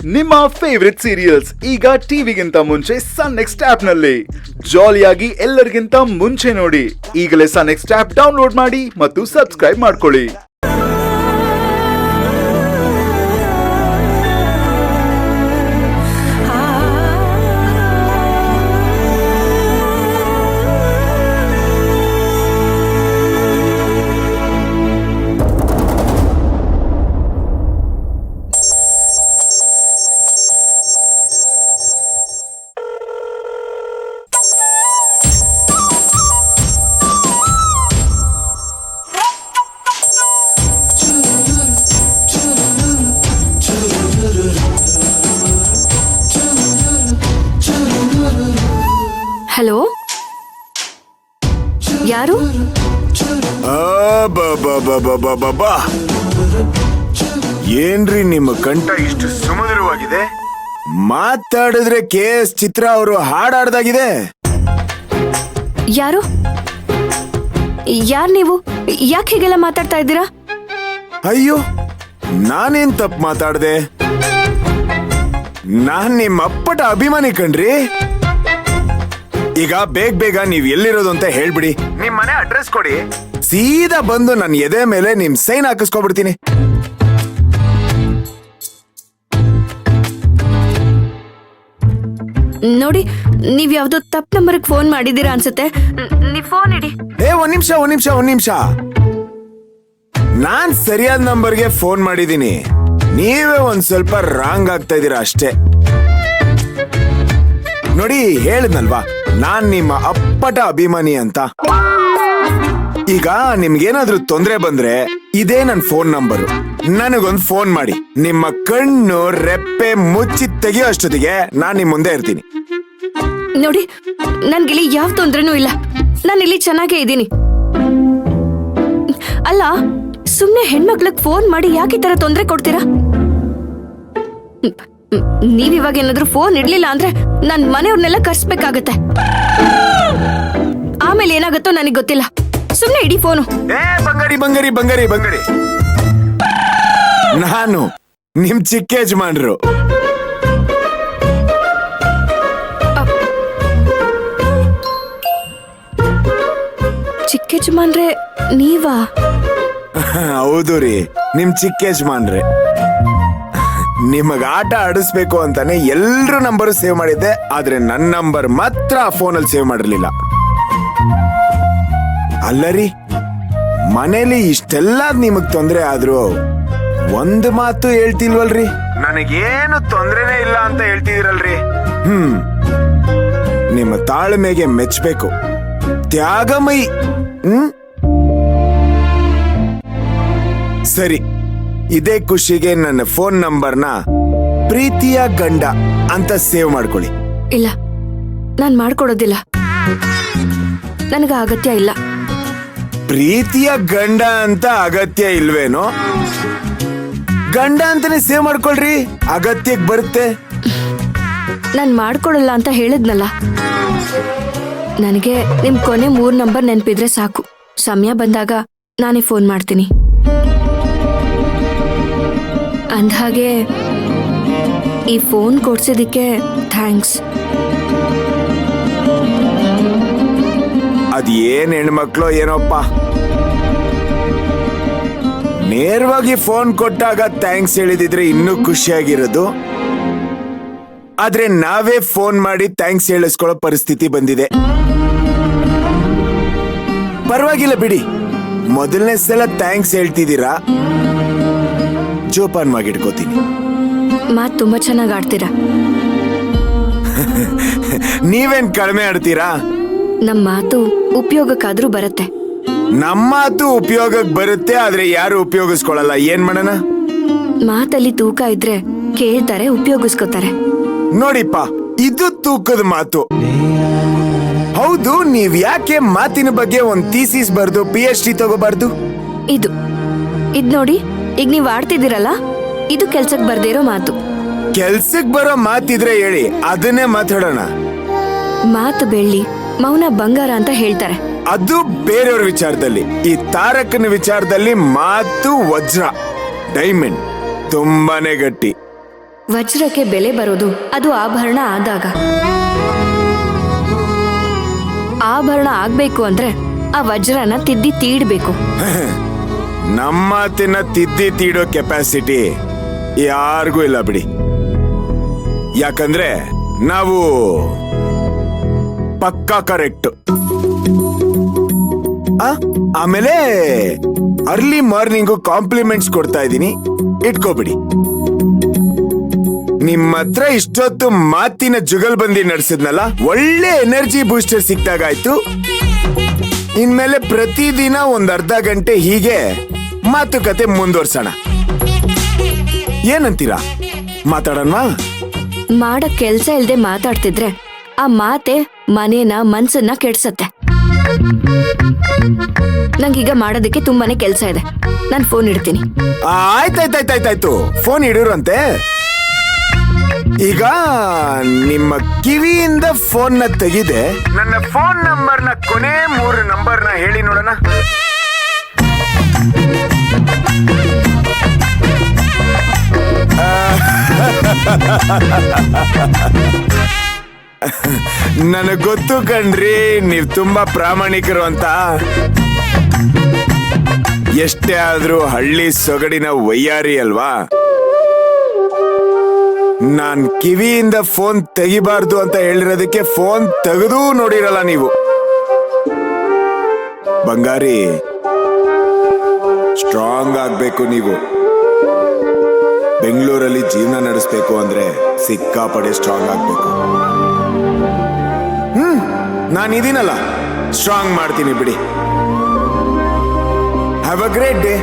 ನಿಮ್ಮ favourite serials ಈಗ ಟಿವಿಗಿಂತ ಮುಂಚೆ ಸನ್ ನೆಕ್ಸ್ಟ್ ಆಪ್ ನಲ್ಲಿ ಜಾಲಿಯಾಗಿ ಎಲ್ಲರಿಗಿಂತ ಮುಂಚೆ ನೋಡಿ. ಈಗಲೇ ಸನ್ ನೆಕ್ಸ್ಟ್ ಆಪ್ ಡೌನ್ಲೋಡ್ ಮಾಡಿ ಮತ್ತು ಸಬ್ಸ್ಕ್ರೈಬ್ ಮಾಡ್ಕೊಳ್ಳಿ. ಹಲೋ, ಯಾರು? ಏನ್ರಿ ನಿಮ್ಮ ಕಂಠ ಇಷ್ಟು ಸುಮಧುರವಾಗಿದೆ? ಮಾತಾಡಿದ್ರೆ KS ಚಿತ್ರ ಅವರು ಹಾಡಾಡ್ದಾಗಿದೆ. ಯಾರು ನೀವು? ಯಾಕೆ ಹೀಗೆಲ್ಲ ಮಾತಾಡ್ತಾ ಇದ್ದೀರಾ? ಅಯ್ಯೋ, ನಾನೇನ್ ತಪ್ಪು ಮಾತಾಡ್ದೆ? ನಾನ್ ನಿಮ್ಮ ಅಪ್ಪಟ ಅಭಿಮಾನಿ ಕಣ್ರಿ. ಈಗ ಬೇಗ ನೀವ್ ಎಲ್ಲಿರೋದು ಅಂತ ಹೇಳ್ಬಿಡಿ. ನಿಮ್ ಮನೆ ಅಡ್ರೆಸ್ ಕೊಡಿ, ಸೀದಾ ಬಂದು ನನ್ನ ಎದೆ ಮೇಲೆ ನಿಮ್ ಸೈನ್ ಹಾಕಿಸ್ಕೊಬಿಡ್ತೀನಿ. ನೋಡಿ, ನೀವ್ ಯಾವ್ದೋ ತಪ್ಪು ನಂಬರ್ಗೆ ಫೋನ್ ಮಾಡಿದೀರಾ ಅನ್ಸುತ್ತೆ. ನೀವ್ ಫೋನ್ ಇಡಿ. ಒಂದ್ ನಿಮಿಷ. ನಾನ್ ಸರಿಯಾದ ನಂಬರ್ಗೆ ಫೋನ್ ಮಾಡಿದೀನಿ. ನೀವೇ ಒಂದ್ ಸ್ವಲ್ಪ ರಾಂಗ್ ಆಗ್ತಾ ಇದೀರಾ ಅಷ್ಟೇ. ನೋಡಿ, ಹೇಳಿದ್ನಲ್ವಾ ನಾನ್ ನಿಮ್ಮ ಅಪ್ಪಟ ಅಭಿಮಾನಿ ಅಂತ. ಈಗ ನಿಮ್ಗೇನಾದ್ರೂ ತೊಂದ್ರೆ ಬಂದ್ರೆ ಇದೇ ನನ್ ಫೋನ್ ನಂಬರು. ನನಗೊಂದು ಫೋನ್ ಮಾಡಿ. ನಿಮ್ಮ ಕಣ್ಣು ರೆಪ್ಪೆ ಮುಚ್ಚಿ ತೆಗಿಯೋ ಅಷ್ಟೊತ್ತಿಗೆ ನಾನ್ ನಿಮ್ ಮುಂದೆ ಇರ್ತೀನಿ. ನೋಡಿ, ನನ್ಗಿಲ್ಲಿ ಯಾವ ತೊಂದ್ರೆನೂ ಇಲ್ಲ. ನಾನು ಇಲ್ಲಿ ಚೆನ್ನಾಗೇ ಇದ್ದೀನಿ. ಅಲ್ಲ, ಸುಮ್ನೆ ಹೆಣ್ಮಕ್ಳಿಗೆ ಫೋನ್ ಮಾಡಿ ಯಾಕೆ ಈ ತರ ತೊಂದ್ರೆ ಕೊಡ್ತೀರಾ? ನೀವಿವಾಗ ಏನಾದ್ರೂ ಫೋನ್ ಇಡ್ಲಿಲ್ಲ ಅಂದ್ರೆ ನನ್ ಮನೆಯವ್ರನ್ನೆಲ್ಲ ಕರ್ಸ್ಬೇಕಾಗತ್ತೆ. ಆಮೇಲೆ ಏನಾಗುತ್ತೋ ನನಗ್ ಗೊತ್ತಿಲ್ಲ. ಸುಮ್ನೆ ಇಡಿ ಫೋನು. ಬಂಗಾರಿ ನಾನು ನಿಮ್ ಚಿಕ್ಕ ಯಜಮಾನ್ರು. ಚಿಕ್ಕ ಯಜಮಾನ್ರೆ ನೀವಾ? ಹೌದು ರೀ, ನಿಮ್ ಚಿಕ್ಕ ಯಜಮಾನ್ರೆ. ನಿಮಗ ಆಟ ಆಡಿಸ್ಬೇಕು ಅಂತಾನೆ ಎಲ್ರು ನಂಬರ್ ಸೇವ್ ಮಾಡಿದ್ದೆ. ಆದ್ರೆ ನನ್ನ ನಂಬರ್ ಮಾತ್ರ ಫೋನಲ್ಲಿ ಸೇವ್ ಮಾಡಿರ್ಲಿಲ್ಲ. ಅಲ್ಲರಿ, ಮನೇಲಿ ಇಷ್ಟೆಲ್ಲ ನಿಮಗ್ ತೊಂದ್ರೆ ಆದ್ರೂ ಒಂದು ಮಾತು ಹೇಳ್ತಿಲ್ವಲ್ರಿ? ನನಗೇನು ತೊಂದ್ರೆನೇ ಇಲ್ಲ ಅಂತ ಹೇಳ್ತಿದಿರಲ್ರಿ. ನಿಮ್ಮ ತಾಳ್ಮೆಗೆ ಮೆಚ್ಚಬೇಕು, ತ್ಯಾಗಮಯಿ. ಸರಿ, ಇದೇ ಖುಷಿಗೆ ನನ್ನ ಫೋನ್ ನಂಬರ್ನ ಪ್ರೀತಿಯ ಗಂಡ ಅಂತ ಸೇವ್ ಮಾಡ್ಕೊಳ್ಳಿ. ಇಲ್ಲ, ನಾನ್ ಮಾಡ್ಕೊಡೋದಿಲ್ಲ. ನನಗ ಅಗತ್ಯ ಇಲ್ಲ. ಪ್ರೀತಿಯ ಗಂಡ ಅಂತ ಅಗತ್ಯ ಇಲ್ವೇನೋ? ಗಂಡ ಅಂತಾನೆ ಸೇವ್ ಮಾಡ್ಕೊಳ್ರಿ, ಅಗತ್ಯಕ್ಕೆ ಬರುತ್ತೆ. ನಾನ್ ಮಾಡ್ಕೊಡಲ್ಲ ಅಂತ ಹೇಳಿದ್ನಲ್ಲ. ನನಗೆ ನಿಮ್ ಕೊನೆ 3 ನಂಬರ್ ನೆನಪಿದ್ರೆ ಸಾಕು. ಸಮಯ ಬಂದಾಗ ನಾನೇ ಫೋನ್ ಮಾಡ್ತೀನಿ. ಅಂದ್ಹಾಗೆ ಈ ಫೋನ್ ಕೊಡ್ಸಿದಕ್ಕೆ ಥ್ಯಾಂಕ್ಸ್. ಅದ್ ಏನ್ ಹೆಣ್ಮಕ್ಳು ಏನೋಪ್ಪ, ನೇರವಾಗಿ ಫೋನ್ ಕೊಟ್ಟಾಗ ಥ್ಯಾಂಕ್ಸ್ ಹೇಳಿದಿದ್ರೆ ಇನ್ನೂ ಖುಷಿಯಾಗಿರೋದು. ಆದ್ರೆ ನಾವೇ ಫೋನ್ ಮಾಡಿ ಥ್ಯಾಂಕ್ಸ್ ಹೇಳಿಸ್ಕೊಳ್ಳೋ ಪರಿಸ್ಥಿತಿ ಬಂದಿದೆ. ಪರವಾಗಿಲ್ಲ ಬಿಡಿ, ಮೊದಲನೇ ಸಲ ಥ್ಯಾಂಕ್ಸ್ ಹೇಳ್ತಿದ್ದೀರಾ, ಜೋಪಾನವಾಗಿಟ್ಕೋತೀನಿ. ಮಾತು ತುಂಬಾ ಚೆನ್ನಾಗಿ ಆಡ್ತೀರಾ. ನೀವೇನ್ ಕಡಿಮೆ ಆಡ್ತೀರಾ? ನಮ್ಮ ಮಾತು ಉಪಯೋಗಕ್ಕಾದ್ರೂ ಬರುತ್ತೆ. ನಮ್ಮ ಮಾತು ಉಪಯೋಗಕ್ಕೆ ಬರುತ್ತೆ, ಆದ್ರೆ ಯಾರು ಉಪಯೋಗಿಸ್ಕೊಳ್ಳಲ್ಲ. ಏನ್ ಮಾಡೋಣ? ಮಾತಲ್ಲಿ ತೂಕ ಇದ್ರೆ ಕೇಳ್ತಾರೆ, ಉಪಯೋಗಿಸ್ಕೋತಾರೆ. ನೋಡಿಪ್ಪ, ಇದು ತೂಕದ ಮಾತು. ಹೌದು, ನೀವ್ ಯಾಕೆ ಮಾತಿನ ಬಗ್ಗೆ ಒಂದ್ ಥೀಸಿಸ್ ಬರ್ದು PhD ತಗೋಬಾರ್ದು? ಇದು ನೋಡಿ, ಈಗ ನೀವ್ ಆಡ್ತಿದ್ದೀರಲ್ಲ, ಇದು ಕೆಲ್ಸಕ್ ಬರ್ದೇ ಇರೋ ಮಾತು. ಕೆಲ್ಸಕ್ ಬರೋ ಮಾತಿದ್ರೆ ಹೇಳಿ, ಅದನ್ನೇ ಮಾತಾಡೋಣ. ಮಾತು ಬೆಳ್ಳಿ, ಮೌನ ಬಂಗಾರ ಅಂತ ಹೇಳ್ತಾರೆ. ಅದು ಬೇರೆಯವ್ರ ವಿಚಾರದಲ್ಲಿ. ಈ ತಾರಕನ ವಿಚಾರದಲ್ಲಿ ಮಾತು ವಜ್ರ, ಡೈಮಂಡ್, ತುಂಬಾನೇ ಗಟ್ಟಿ. ವಜ್ರಕ್ಕೆ ಬೆಲೆ ಬರೋದು ಅದು ಆಭರಣ ಆದಾಗ. ಆಭರಣ ಆಗ್ಬೇಕು ಅಂದ್ರೆ ಆ ವಜ್ರನ ತಿದ್ದಿ ತೀಡ್ಬೇಕು. ನಮ್ಮ ಮಾತಿನ ತಿದ್ದಿ ತೀಡೋ ಕೆಪಾಸಿಟಿ ಯಾರಿಗೂ ಇಲ್ಲ ಬಿಡಿ. ಯಾಕಂದ್ರೆ ನಾವು ಪಕ್ಕಾ ಕರೆಕ್ಟ್. ಆಮೇಲೆ ಅರ್ಲಿ ಮಾರ್ನಿಂಗು ಕಾಂಪ್ಲಿಮೆಂಟ್ಸ್ ಕೊಡ್ತಾ ಇದ್ದೀನಿ, ಇಟ್ಕೋಬಿಡಿ. ನಿಮ್ಮ ಹತ್ರ ಇಷ್ಟೊತ್ತು ಮಾತಿನ ಜುಗಲ್ಬಂದಿ ನಡೆಸಿದ್ನಲ್ಲ, ಒಳ್ಳೆ ಎನರ್ಜಿ ಬೂಸ್ಟರ್ ಸಿಕ್ತಾಗಾಯ್ತು. ಇನ್ಮೇಲೆ ಪ್ರತಿದಿನ ಒಂದ್ ಅರ್ಧ ಗಂಟೆ ಹೀಗೆ ಮಾತುಕತೆ ಮುಂದುವರ್ಸೋಣ. ಏನಂತೀರಾ? ಮಾತಾಡೋಣವಾ? ಮಾಡಕ್ ಕೆಲ್ಸ ಇಲ್ದೆ ಮಾತಾಡ್ತಿದ್ರೆ ಆ ಮಾತೆ ಮನೇನ ಮನ್ಸನ್ನ ಕೆಡ್ಸತ್ತೆ. ನಂಗೀಗ ಮಾಡೋದಕ್ಕೆ ತುಂಬಾನೇ ಕೆಲ್ಸ ಇದೆ, ನಾನ್ ಫೋನ್ ಇಡ್ತೀನಿ. ಆಯ್ತಾಯ್ತಾಯ್ತಾಯ್ತಾಯ್ತು, ಫೋನ್ ಇಡಿರಂತೆ. ಈಗ ನಿಮ್ಮ ಕಿವಿಯಿಂದ ಫೋನ್ ನ ತೆಗಿದೆ. ನನ್ನ ಫೋನ್ ನಂಬರ್ ನ ಕೊನೆ 3 ನಂಬರ್ ನ ಹೇಳಿ ನೋಡೋಣ. ನನಗ್ ಗೊತ್ತು ಕಣ್ರಿ, ನೀವ್ ತುಂಬಾ ಪ್ರಾಮಾಣಿಕರು ಅಂತ. ಎಷ್ಟೇ ಆದ್ರೂ ಹಳ್ಳಿ ಸೊಗಡಿನ ವಯ್ಯಾರಿ ಅಲ್ವಾ? ನಾನ್ ಕಿವಿಯಿಂದ ಫೋನ್ ತೆಗಿಬಾರ್ದು ಅಂತ ಹೇಳಿರೋದಕ್ಕೆ ಫೋನ್ ತೆಗೆದೂ ನೋಡಿರಲ್ಲ ನೀವು. ಬಂಗಾರಿ, ಸ್ಟ್ರಾಂಗ್ ಆಗ್ಬೇಕು ನೀವು. ಬೆಂಗಳೂರಲ್ಲಿ ಜೀವನ ನಡೆಸಬೇಕು ಅಂದ್ರೆ ಸಿಕ್ಕಾಪಡೆ ಸ್ಟ್ರಾಂಗ್ ಆಗ್ಬೇಕು. ನಾನಿದ್ದೀನಲ್ಲ, ಸ್ಟ್ರಾಂಗ್ ಮಾಡ್ತೀನಿ ಬಿಡಿ. Have a great day.